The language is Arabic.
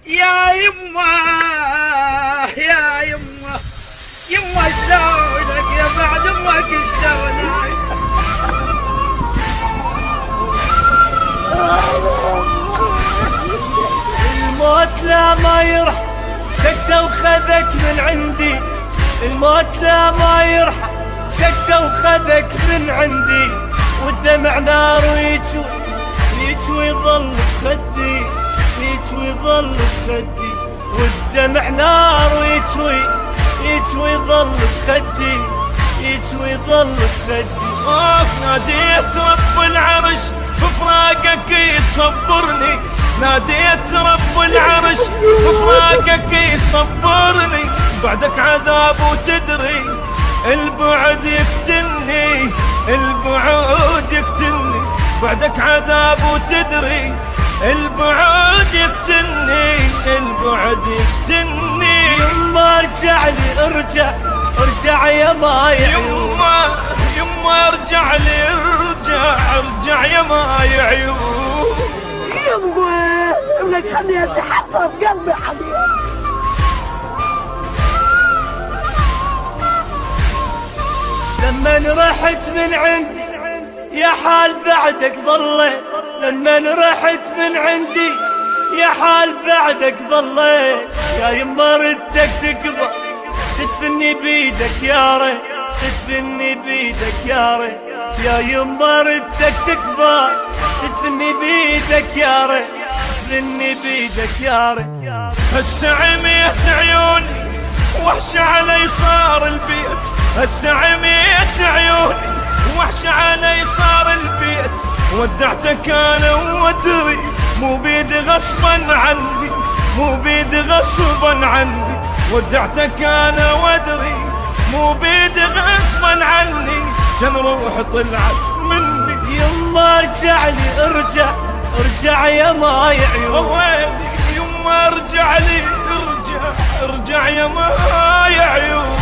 يا يما يا يما يما شلونك يا بعد امك شلونك؟ الموت لا ما يرحم سكته وخذك من عندي، الموت لا ما يرحم سكته وخذك من عندي، والدمع نار ويجوي يجوي ظل بخدي، يجوي ظل بخدي، والدمع نار ويجوي يجوي ظل بخدي، يجوي ظل بخدي. ناديت رب العرش بفراقك يصبرني، ناديت رب العرش بفراقك يصبرني، بعدك عذاب وتدري البعد يفتني، البعد يفتني، بعدك عذاب وتدري البعد يفتني، البعد يفتني. يما ارجع لي ارجع ارجع يا ماي عيون، يما ارجع لي ارجع ارجع يا ماي عيون. يما ابنك خليه يتحفظ قلبي حبيبي. لما رحت من عندي يا حال بعدك ظليت، لما رحت من عندي يا حال بعدك ظليت، يا يما ردك تكبر تدفني بيدك يا ريت، تدفني بيدك يا ريت، يا يما ردك تكبر تدفني بيدك يا ريت، تدفني بيدك يا ريت. هسه عميت عيوني وحش علي صار البيت، هسه عميت عيوني وحش علي صار البيت، ودعتك انا وادري مو بيد غصبا عني، مو بيد غصبا عني، ودعتك انا وادري مو بيد غصبا عني، كان روح طلعت مني. يما ارجع لي ارجع ارجع يا ماي عيون، يما ارجع لي ارجع ارجع يا ماي عيون.